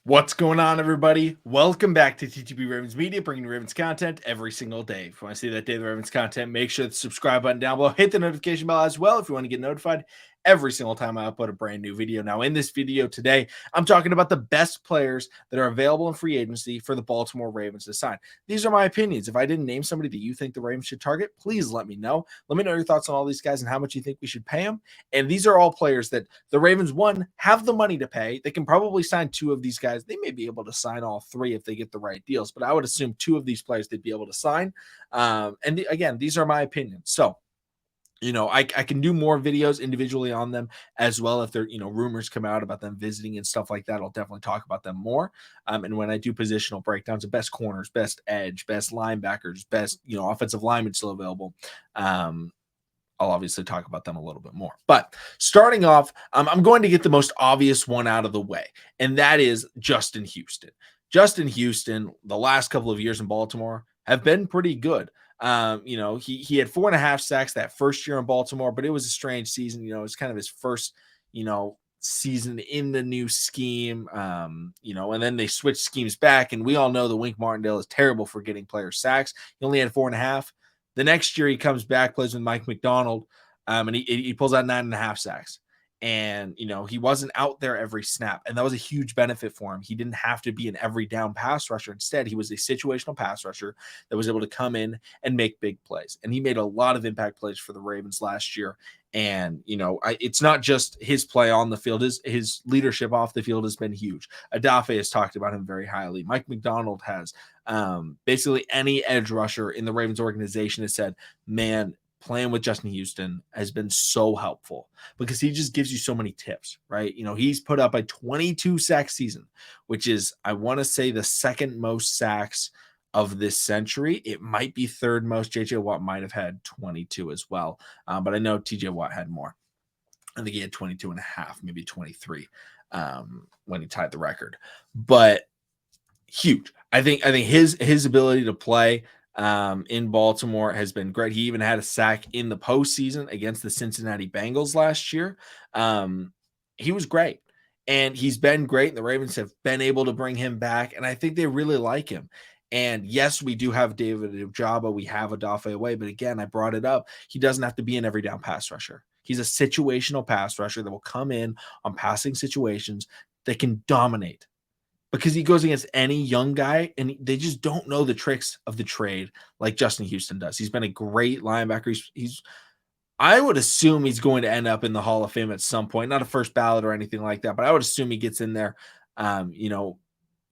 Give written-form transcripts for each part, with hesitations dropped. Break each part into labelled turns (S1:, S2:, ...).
S1: What's going on, everybody? Welcome back to TTB Ravens Media, bringing you Ravens content every single day. If you want to see that day of the Ravens content, make sure the subscribe button down below. Hit the notification bell as well if you want to get notified every single time I upload a brand new video. Now, in this video today, I'm talking about the best players that are available in free agency for the Baltimore Ravens to sign. These are my opinions. If I didn't name somebody that you think the Ravens should target, please let me know. Let me know your thoughts on all these guys and how much you think we should pay them. And these are all players that the Ravens, one, have the money to pay. They can probably sign two of these guys. They may be able to sign all three if they get the right deals, but I would assume two of these players they'd be able to sign. Again, these are my opinions. So, I can do more videos individually on them as well. If there, rumors come out about them visiting and stuff like that, I'll definitely talk about them more. And when I do positional breakdowns of best corners, best edge, best linebackers, best, offensive linemen still available, I'll obviously talk about them a little bit more. But starting off, I'm going to get the most obvious one out of the way, and that is Justin Houston. Justin Houston, the last couple of years in Baltimore have been pretty good. He had 4.5 sacks that first year in Baltimore, but it was a strange season. It's kind of his first, season in the new scheme. And then they switched schemes back, and we all know that Wink Martindale is terrible for getting players sacks. He only had 4.5. The next year he comes back, plays with Mike McDonald, and he pulls out 9.5 sacks. And, he wasn't out there every snap. And that was a huge benefit for him. He didn't have to be an every down pass rusher. Instead, he was a situational pass rusher that was able to come in and make big plays. And he made a lot of impact plays for the Ravens last year. And, it's not just his play on the field. His leadership off the field has been huge. Adafe has talked about him very highly. Mike McDonald has. Basically any edge rusher in the Ravens organization has said, man, playing with Justin Houston has been so helpful because he just gives you so many tips, right? He's put up a 22 sack season, which is, I want to say, the second most sacks of this century. It might be third most. JJ Watt might have had 22 as well. But I know TJ Watt had more. I think he had 22 and a half, maybe 23 when he tied the record. But huge. I think his ability to play in Baltimore has been great. He even had a sack in the postseason against the Cincinnati Bengals last year. He was great, and he's been great. And the Ravens have been able to bring him back, and I think they really like him. And yes, we do have David Ojabo. We have Adafe Away, but again, I brought it up. He doesn't have to be an every down pass rusher. He's a situational pass rusher that will come in on passing situations that can dominate, because he goes against any young guy and they just don't know the tricks of the trade like Justin Houston does. He's been a great linebacker. I would assume he's going to end up in the Hall of Fame at some point, not a first ballot or anything like that, but I would assume he gets in there.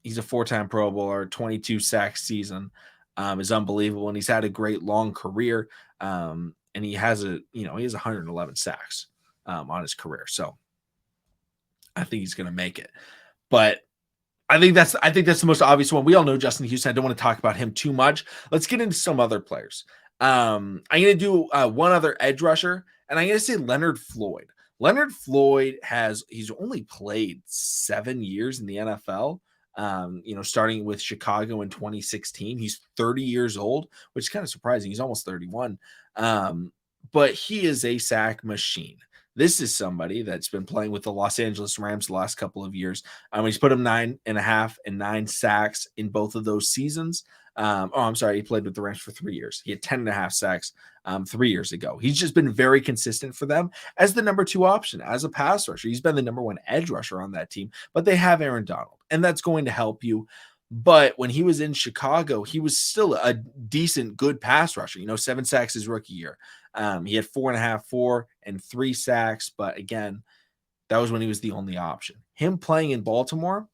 S1: He's a 4-time Pro Bowler, 22 sack season is unbelievable. And he's had a great long career. And he has 111 sacks on his career. So I think he's going to make it, but I think that's the most obvious one. We all know Justin Houston. I don't want to talk about him too much. Let's get into some other players. I'm going to do one other edge rusher, and I'm going to say Leonard Floyd. Leonard Floyd he's only played 7 years in the NFL. Starting with Chicago in 2016. He's 30 years old, which is kind of surprising. He's almost 31. But he is a sack machine. This is somebody that's been playing with the Los Angeles Rams the last couple of years. He's put him 9.5 and 9 sacks in both of those seasons. He played with the Rams for 3 years. He had 10.5 sacks 3 years ago. He's just been very consistent for them as the number 2 option, as a pass rusher. He's been the number 1 edge rusher on that team, but they have Aaron Donald, and that's going to help you. But when he was in Chicago, he was still a decent, good pass rusher. 7 sacks his rookie year. He had 4.5, 4, and 3 sacks. But again, that was when he was the only option. Him playing in Baltimore,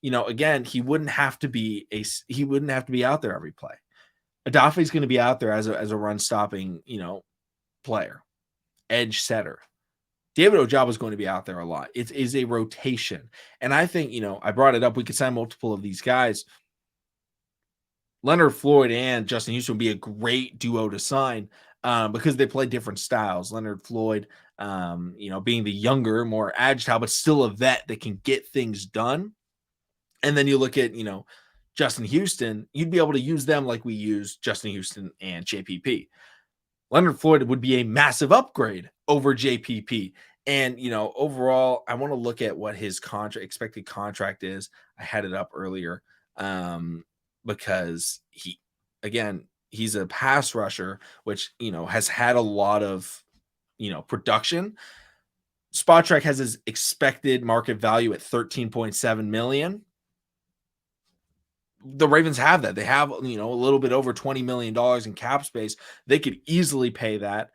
S1: again, he wouldn't have to be out there every play. Adafe is going to be out there as a run stopping, player, edge setter. David Ojabo is going to be out there a lot. It is a rotation. And I think, I brought it up. We could sign multiple of these guys. Leonard Floyd and Justin Houston would be a great duo to sign because they play different styles. Leonard Floyd, being the younger, more agile, but still a vet that can get things done. And then you look at, Justin Houston, you'd be able to use them like we use Justin Houston and JPP. Leonard Floyd would be a massive upgrade over JPP. And, overall, I want to look at what his expected contract is. I had it up earlier, because again, he's a pass rusher, which, has had a lot of, production. Spot Track has his expected market value at 13.7 million. The Ravens have that. They have, a little bit over $20 million in cap space. They could easily pay that.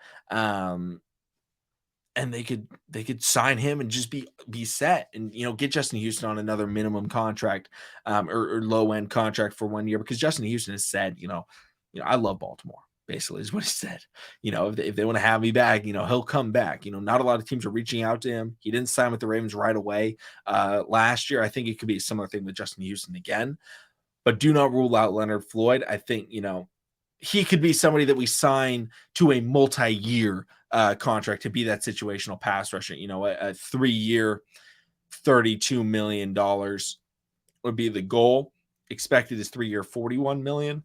S1: And they could sign him and just be set, and get Justin Houston on another minimum contract, or low end contract for 1 year, because Justin Houston has said, I love Baltimore, basically is what he said. If they want to have me back, he'll come back. Not a lot of teams are reaching out to him. He didn't sign with the Ravens right away last year. I think it could be a similar thing with Justin Houston again, but do not rule out Leonard Floyd. I think he could be somebody that we sign to a multi-year contract to be that situational pass rusher. A 3-year, $32 million would be the goal. Expected is 3-year, $41 million.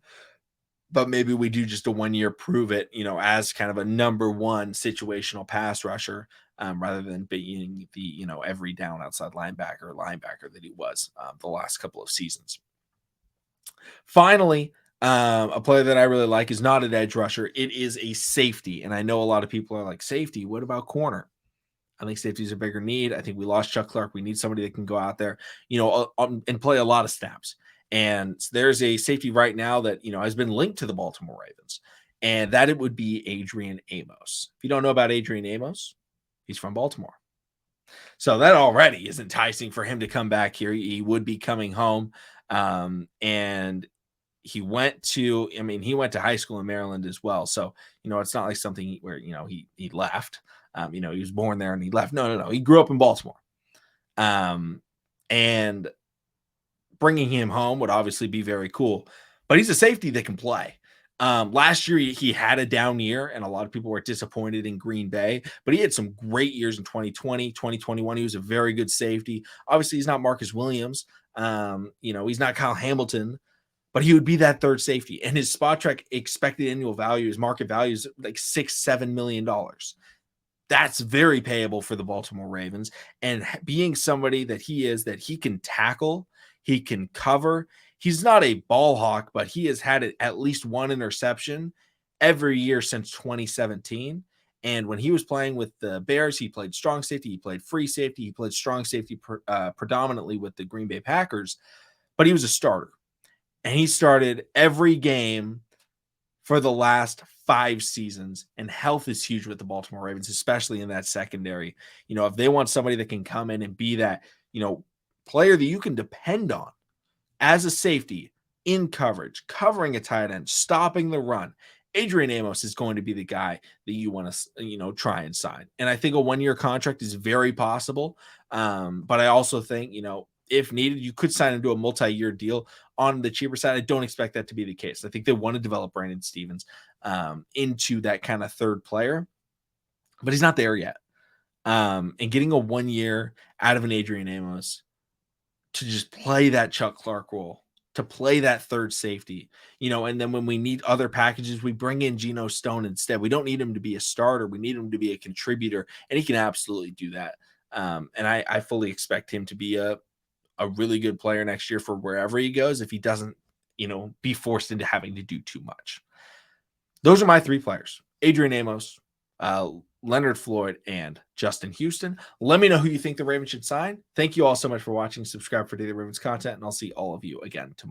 S1: But maybe we do just a 1-year prove it, as kind of a number one situational pass rusher, rather than being the, every down outside linebacker that he was the last couple of seasons. Finally, a player that I really like is not an edge rusher. It is a safety. And I know a lot of people are like, safety, what about corner? I think safety is a bigger need. I think we lost Chuck Clark. We need somebody that can go out there, and play a lot of snaps. And there's a safety right now that, has been linked to the Baltimore Ravens, and that it would be Adrian Amos. If you don't know about Adrian Amos, he's from Baltimore. So that already is enticing for him to come back here. He would be coming home. And he went to high school in Maryland as well. So, it's not like something where, he left, he was born there and he left. No. He grew up in Baltimore. And bringing him home would obviously be very cool, but he's a safety that can play. Last year he had a down year and a lot of people were disappointed in Green Bay, but he had some great years in 2020, 2021. He was a very good safety. Obviously he's not Marcus Williams. He's not Kyle Hamilton, but he would be that third safety, and his Spot Track expected annual value, his market value is like $6-7 million. That's very payable for the Baltimore Ravens. And being somebody that he can tackle, he can cover. He's not a ball hawk, but he has had at least one interception every year since 2017. And when he was playing with the Bears, he played strong safety, he played free safety, he played strong safety predominantly with the Green Bay Packers, but he was a starter. And he started every game for the last 5 seasons, and health is huge with the Baltimore Ravens, especially in that secondary. If they want somebody that can come in and be that, player that you can depend on as a safety in coverage, covering a tight end, stopping the run, Adrian Amos is going to be the guy that you want to, try and sign. And I think a 1-year contract is very possible. But I also think, if needed, you could sign him to a multi-year deal on the cheaper side. I don't expect that to be the case. I think they want to develop Brandon Stevens into that kind of third player, but he's not there yet. And getting a 1 year out of an Adrian Amos to just play that Chuck Clark role, to play that third safety, and then when we need other packages, we bring in Geno Stone instead. We don't need him to be a starter. We need him to be a contributor, and he can absolutely do that. And I fully expect him to be a really good player next year for wherever he goes, if he doesn't, be forced into having to do too much. Those are my 3 players: Adrian Amos, Leonard Floyd, and Justin Houston. Let me know who you think the Ravens should sign. Thank you all so much for watching. Subscribe for daily Ravens content, and I'll see all of you again tomorrow.